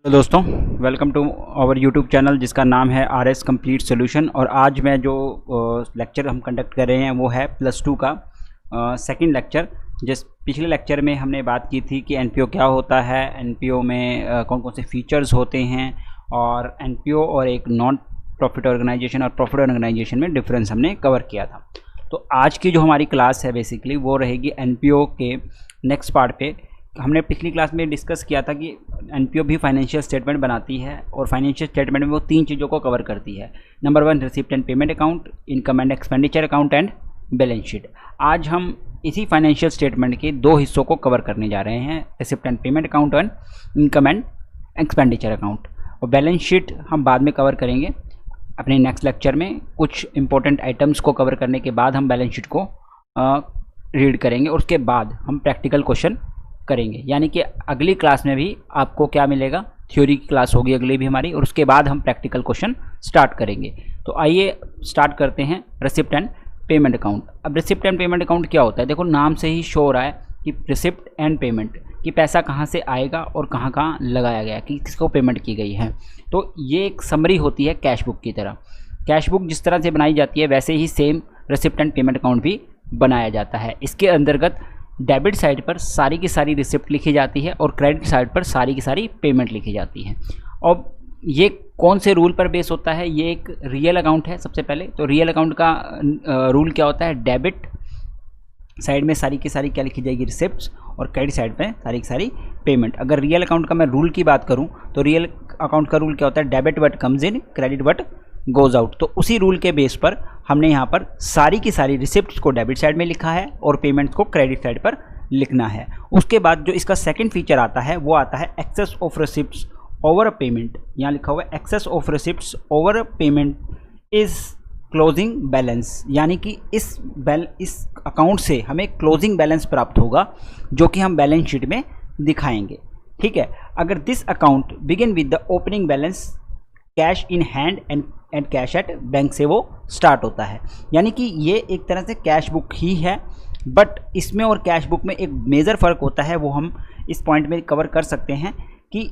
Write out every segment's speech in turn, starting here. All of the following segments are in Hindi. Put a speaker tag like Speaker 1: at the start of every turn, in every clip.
Speaker 1: तो दोस्तों, welcome to our YouTube channel जिसका नाम है RS कंप्लीट सोल्यूशन। और आज मैं जो लेक्चर हम कंडक्ट कर रहे हैं वो है +2 का सेकंड लेक्चर। जिस पिछले लेक्चर में हमने बात की थी कि NPO क्या होता है, NPO में कौन कौन से फीचर्स होते हैं और NPO और एक नॉन प्रॉफिट ऑर्गेनाइजेशन और प्रॉफिट ऑर्गेनाइजेशन में डिफरेंस हमने कवर किया था। तो आज की जो हमारी क्लास है बेसिकली वो रहेगी NPO के नेक्स्ट पार्ट पे। हमने पिछली क्लास में डिस्कस किया था कि NPO भी फाइनेंशियल स्टेटमेंट बनाती है और फाइनेंशियल स्टेटमेंट में वो 3 चीज़ों को कवर करती है। Number 1 receipt and payment account, income and expenditure account and balance sheet. आज हम इसी फाइनेंशियल स्टेटमेंट के 2 हिस्सों को कवर करने जा रहे हैं, receipt and payment account and income and expenditure account. और बैलेंस शीट हम बाद में कवर करेंगे अपने नेक्स्ट लेक्चर में। कुछ इंपॉर्टेंट आइटम्स को कवर करने के बाद हम बैलेंस शीट को रीड करेंगे और उसके बाद हम प्रैक्टिकल क्वेश्चन करेंगे। यानी कि अगली क्लास में भी आपको क्या मिलेगा, थ्योरी की क्लास होगी अगली भी हमारी, और उसके बाद हम प्रैक्टिकल क्वेश्चन स्टार्ट करेंगे। तो आइए स्टार्ट करते हैं रिसिप्ट एंड पेमेंट अकाउंट। अब रिसिप्ट एंड पेमेंट अकाउंट क्या होता है, देखो नाम से ही शो हो रहा है कि रिसिप्ट एंड पेमेंट, कि पैसा कहाँ से आएगा और कहाँ कहाँ लगाया गया, कि किसको पेमेंट की गई है। तो ये एक समरी होती है कैश बुक की तरह। कैश बुक जिस तरह से बनाई जाती है वैसे ही same receipt and payment account भी बनाया जाता है। इसके अंतर्गत डेबिट साइड पर सारी की सारी रिसिप्ट लिखी जाती है और क्रेडिट साइड पर सारी की सारी पेमेंट लिखी जाती है। और ये कौन से रूल पर बेस होता है, ये एक रियल अकाउंट है। सबसे पहले तो रियल अकाउंट का रूल क्या होता है, डेबिट साइड में सारी की सारी क्या लिखी जाएगी, रिसिप्ट्स, और क्रेडिट साइड में सारी की सारी पेमेंट। अगर रियल अकाउंट का मैं रूल की बात करूं तो रियल अकाउंट का रूल क्या होता है, debit what comes in, credit what goes out. तो उसी रूल के बेस पर हमने यहाँ पर सारी की सारी रिसिप्ट्स को डेबिट साइड में लिखा है और पेमेंट्स को क्रेडिट साइड पर लिखना है। उसके बाद जो इसका सेकंड फीचर आता है वो आता है excess of receipts over payment. यहाँ लिखा हुआ है excess of receipts over payment is closing balance, यानी कि इस अकाउंट से हमें क्लोजिंग बैलेंस प्राप्त होगा जो कि हम बैलेंस शीट में दिखाएंगे। ठीक है, अगर this account begin with the opening balance cash in hand and cash at bank से वो स्टार्ट होता है। यानी कि ये एक तरह से कैश बुक ही है, बट इसमें और कैश बुक में एक मेजर फ़र्क होता है, वो हम इस पॉइंट में कवर कर सकते हैं कि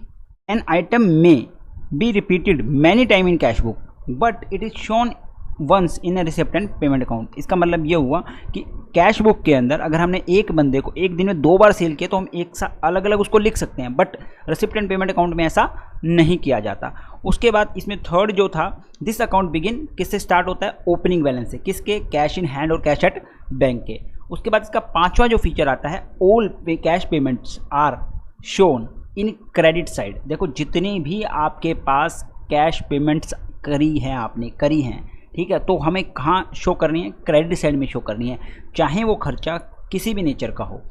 Speaker 1: एन आइटम में be repeated many time in cash book but it is shown once in a receipt and payment account. इसका मतलब ये हुआ कि कैश बुक के अंदर अगर हमने एक बंदे को एक दिन में 2 बार सेल किया तो हम एक साथ अलग अलग उसको लिख सकते हैं, but receipt and payment account में ऐसा नहीं किया जाता। उसके बाद इसमें थर्ड जो था, दिस अकाउंट बिगिन किससे स्टार्ट होता है, ओपनिंग बैलेंस से, किसके, कैश इन हैंड और कैश एट बैंक के। उसके बाद इसका 5वां जो फीचर आता है, all cash payments are shown in credit side. देखो जितनी भी आपके पास कैश पेमेंट्स करी हैं, आपने करी हैं, ठीक है, तो हमें कहाँ शो करनी है, क्रेडिट साइड में शो करनी है। चाहे वो खर्चा किसी भी नेचर का हो,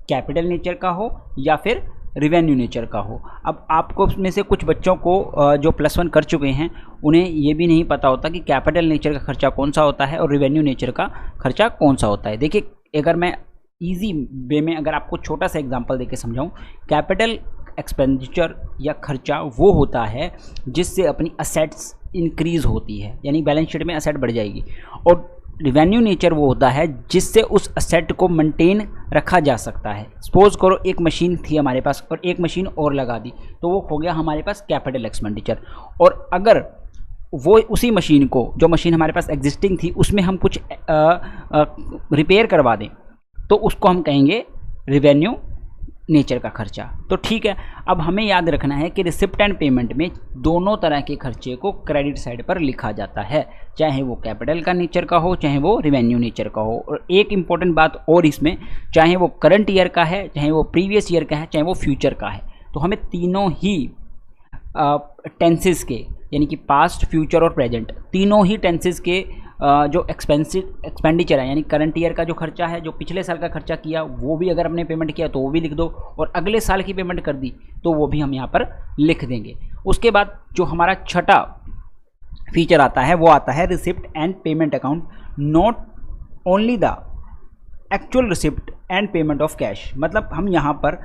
Speaker 1: कैपिटल नेचर का हो या फिर रिवेन्यू नेचर का हो। अब आपको में से कुछ बच्चों को जो +1 कर चुके हैं उन्हें ये भी नहीं पता होता कि कैपिटल नेचर का खर्चा कौन सा होता है और रिवेन्यू नेचर का खर्चा कौन सा होता है। देखिए, अगर मैं ईजी वे में अगर आपको छोटा सा एग्जांपल देके समझाऊं, कैपिटल एक्सपेंडिचर या खर्चा वो होता है जिससे अपनी असेट्स इंक्रीज होती है, यानी बैलेंस शीट में असेट बढ़ जाएगी। और रिवेन्यू नेचर वो होता है जिससे उस असेट को मेंटेन रखा जा सकता है। सपोज करो एक मशीन थी हमारे पास और एक मशीन और लगा दी, तो वो हो गया हमारे पास कैपिटल एक्सपेंडिचर। और अगर वो उसी मशीन को, जो मशीन हमारे पास एग्जिस्टिंग थी, उसमें हम कुछ रिपेयर करवा दें तो उसको हम कहेंगे रिवेन्यू नेचर का खर्चा। तो ठीक है, अब हमें याद रखना है कि रिसिप्ट एंड पेमेंट में दोनों तरह के खर्चे को क्रेडिट साइड पर लिखा जाता है, चाहे वो कैपिटल का नेचर का हो चाहे वो रिवेन्यू नेचर का हो। और एक इम्पॉर्टेंट बात और इसमें, चाहे वो करंट ईयर का है, चाहे वो प्रीवियस ईयर का है, चाहे वो फ्यूचर का है, तो हमें तीनों ही टेंसेस के, यानी कि पास्ट, फ्यूचर और प्रेजेंट, तीनों ही टेंसेस के जो एक्सपेंडिचर है, यानी करंट ईयर का जो खर्चा है, जो पिछले साल का खर्चा किया वो भी अगर हमने पेमेंट किया तो वो भी लिख दो, और अगले साल की पेमेंट कर दी तो वो भी हम यहाँ पर लिख देंगे। उसके बाद जो हमारा छठा फीचर आता है वो आता है receipt and payment account, not only the actual receipt and payment of cash. मतलब हम यहाँ पर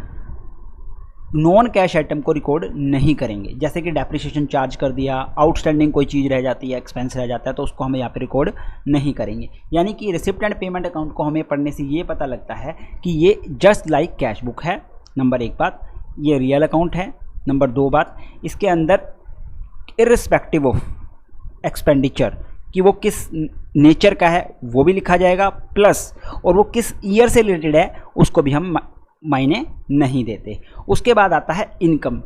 Speaker 1: नॉन कैश आइटम को रिकॉर्ड नहीं करेंगे, जैसे कि डेप्रिसिएशन चार्ज कर दिया, आउटस्टैंडिंग कोई चीज़ रह जाती है, एक्सपेंस रह जाता है, तो उसको हम यहाँ पे रिकॉर्ड नहीं करेंगे। यानी कि रिसिप्ट एंड पेमेंट अकाउंट को हमें पढ़ने से ये पता लगता है कि ये जस्ट लाइक कैश बुक है। नंबर 1 बात, ये रियल अकाउंट है, नंबर 2 बात, इसके अंदर इर्रिस्पेक्टिव ऑफ एक्सपेंडिचर कि वो किस नेचर का है वो भी लिखा जाएगा, प्लस और वो किस ईयर से रिलेटेड है उसको भी हम मायने नहीं देते। उसके बाद आता है इनकम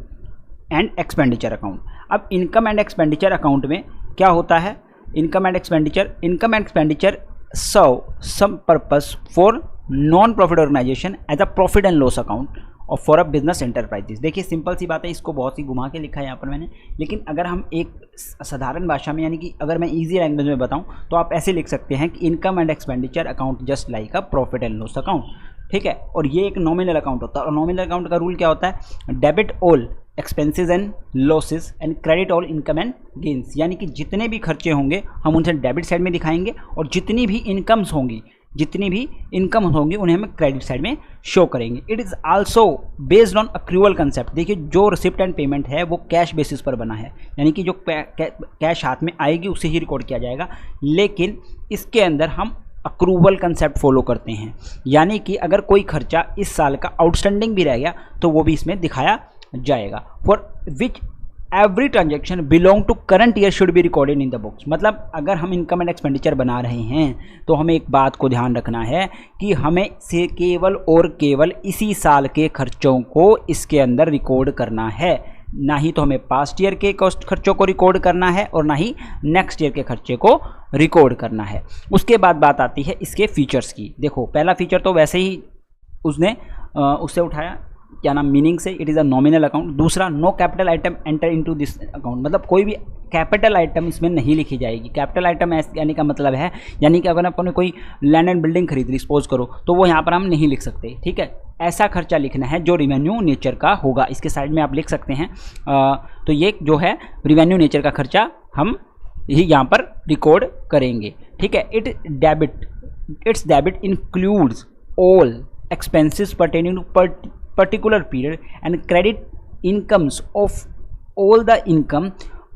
Speaker 1: एंड एक्सपेंडिचर अकाउंट। अब इनकम एंड एक्सपेंडिचर अकाउंट में क्या होता है, income and expenditure serve some purpose for non profit organisation as a profit and loss account और फॉर अ बिजनेस एंटरप्राइजेस। देखिए सिंपल सी बात है, इसको बहुत ही घुमा के लिखा है यहाँ पर मैंने, लेकिन अगर हम एक साधारण भाषा में, यानी कि अगर मैं इजी लैंग्वेज में बताऊँ तो आप ऐसे लिख सकते हैं कि income and expenditure account just like a profit and loss account, ठीक है। और ये एक नॉमिनल अकाउंट होता है, और नॉमिनल अकाउंट का रूल क्या होता है, debit all expenses and losses and credit all income and gains, यानी कि जितने भी खर्चे होंगे हम उनसे डेबिट साइड में दिखाएंगे, और जितनी भी इनकम होंगी उन्हें हम क्रेडिट साइड में शो करेंगे। It is also based on accrual concept. देखिए जो रिसिप्ट एंड पेमेंट है वो कैश बेसिस पर बना है, यानी कि जो कैश हाथ में आएगी उसे ही रिकॉर्ड किया जाएगा, लेकिन इसके अंदर हम अक्रूवल कंसेप्ट फॉलो करते हैं, यानी कि अगर कोई खर्चा इस साल का आउटस्टैंडिंग भी रह गया तो वो भी इसमें दिखाया जाएगा। For which every transaction belong to current year should be recorded in the books. मतलब अगर हम इनकम एंड एक्सपेंडिचर बना रहे हैं तो हमें एक बात को ध्यान रखना है कि हमें से केवल और केवल इसी साल के खर्चों को इसके अंदर रिकॉर्ड करना है, ना ही तो हमें पास्ट ईयर के खर्चों को रिकॉर्ड करना है और ना ही नेक्स्ट ईयर के खर्चे को रिकॉर्ड करना है। उसके बाद बात आती है इसके फीचर्स की। देखो पहला फीचर तो वैसे ही उससे उठाया, क्या नाम, मीनिंग से, it is a nominal account. दूसरा, no capital item enter into this account, मतलब कोई भी कैपिटल आइटम इसमें नहीं लिखी जाएगी। कैपिटल आइटम यानी का मतलब है, यानी कि अगर अपन कोई लैंड एंड बिल्डिंग खरीद ली सपोज करो, तो वो यहाँ पर हम नहीं लिख सकते, ठीक है। ऐसा खर्चा लिखना है जो रिवेन्यू नेचर का होगा। इसके साइड में आप लिख सकते हैं, तो ये जो है रिवेन्यू नेचर का खर्चा हम ही यहाँ पर रिकॉर्ड करेंगे, ठीक है। Its debit includes all expenses pertaining to particular period and credit incomes of all the income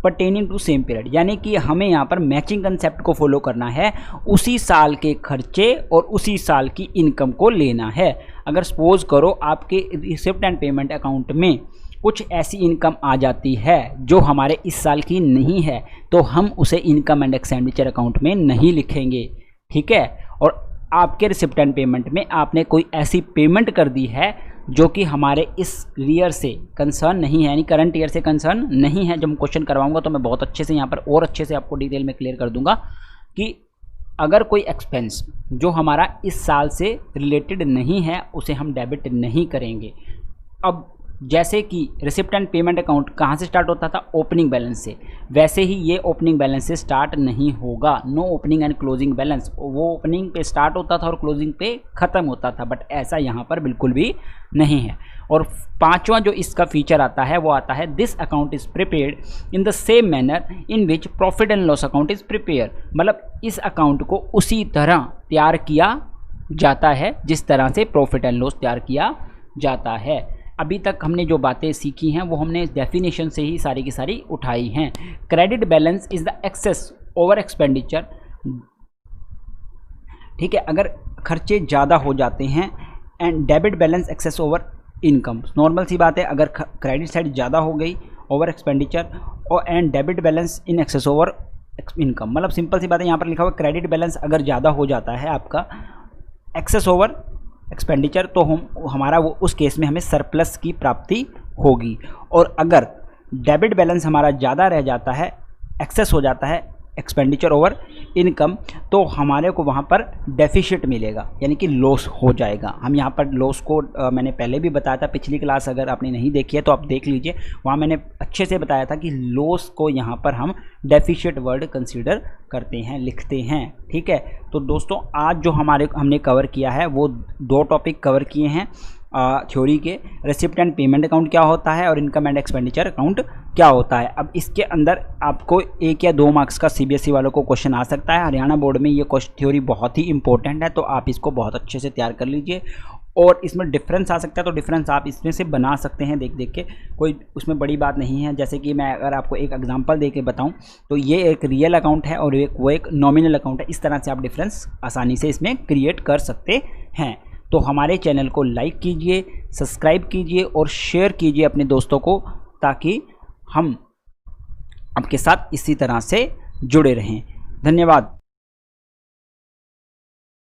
Speaker 1: pertaining to same period, यानी कि हमें यहाँ पर मैचिंग कंसेप्ट को फॉलो करना है, उसी साल के खर्चे और उसी साल की इनकम को लेना है। अगर सपोज करो आपके रिसिप्ट एंड पेमेंट अकाउंट में कुछ ऐसी इनकम आ जाती है जो हमारे इस साल की नहीं है, तो हम उसे इनकम एंड एक्सपेंडिचर अकाउंट में नहीं लिखेंगे, ठीक है। और आपके रिसिप्ट एंड पेमेंट में आपने कोई ऐसी पेमेंट कर दी है जो कि हमारे इस ईयर से कंसर्न नहीं है, यानी करंट ईयर से कंसर्न नहीं है। जब मैं क्वेश्चन करवाऊंगा तो मैं बहुत अच्छे से यहाँ पर और अच्छे से आपको डिटेल में क्लियर कर दूंगा कि अगर कोई एक्सपेंस जो हमारा इस साल से रिलेटेड नहीं है उसे हम डेबिट नहीं करेंगे। अब जैसे कि रिसिप्ट एंड पेमेंट अकाउंट कहाँ से स्टार्ट होता था, ओपनिंग बैलेंस से, वैसे ही ये ओपनिंग बैलेंस से स्टार्ट नहीं होगा। No opening and closing balance, वो ओपनिंग पे स्टार्ट होता था और क्लोजिंग पे ख़त्म होता था, बट ऐसा यहाँ पर बिल्कुल भी नहीं है। और पांचवा जो इसका फीचर आता है वो आता है this account is prepared in the same manner in which profit and loss account is prepare, मतलब इस अकाउंट को उसी तरह तैयार किया जाता है जिस तरह से प्रॉफिट एंड लॉस तैयार किया जाता है। अभी तक हमने जो बातें सीखी हैं वो हमने डेफिनेशन से ही सारी की सारी उठाई हैं। Credit balance is the excess over expenditure, ठीक है, अगर खर्चे ज़्यादा हो जाते हैं। And debit balance excess over income, normal सी बात है, अगर क्रेडिट साइड ज़्यादा हो गई ओवर एक्सपेंडिचर, और and debit balance in excess over income, मतलब सिंपल सी बात है, यहाँ पर लिखा हुआ क्रेडिट बैलेंस अगर ज़्यादा हो जाता है आपका एक्सेस ओवर एक्सपेंडिचर, तो हमारा वो उस केस में हमें सरप्लस की प्राप्ति होगी। और अगर डेबिट बैलेंस हमारा ज़्यादा रह जाता है, एक्सेस हो जाता है एक्सपेंडिचर ओवर इनकम, तो हमारे को वहाँ पर डेफिशिट मिलेगा, यानी कि लॉस हो जाएगा। हम यहाँ पर लॉस को मैंने पहले भी बताया था, पिछली क्लास अगर आपने नहीं देखी है तो आप देख लीजिए, वहाँ मैंने अच्छे से बताया था कि लॉस को यहाँ पर हम डेफिशिट वर्ड कंसीडर करते हैं, लिखते हैं, ठीक है। तो दोस्तों आज जो हमने कवर किया है वो 2 टॉपिक कवर किए हैं थ्योरी के, रिसिप्ट एंड पेमेंट अकाउंट क्या होता है और इनकम एंड एक्सपेंडिचर अकाउंट क्या होता है। अब इसके अंदर आपको 1 या 2 मार्क्स का सीबीएसई वालों को क्वेश्चन आ सकता है। हरियाणा बोर्ड में ये थ्योरी बहुत ही इंपॉर्टेंट है, तो आप इसको बहुत अच्छे से तैयार कर लीजिए। और इसमें डिफरेंस आ सकता है, तो डिफरेंस आप इसमें से बना सकते हैं देख के, कोई उसमें बड़ी बात नहीं है। जैसे कि मैं अगर आपको एक एग्जांपल दे के बताऊँ तो ये एक रियल अकाउंट है और वो एक नॉमिनल अकाउंट है, इस तरह से आप डिफरेंस आसानी से इसमें क्रिएट कर सकते हैं। तो हमारे चैनल को लाइक कीजिए, सब्सक्राइब कीजिए और शेयर कीजिए अपने दोस्तों को, ताकि हम आपके साथ इसी तरह से जुड़े रहें। धन्यवाद।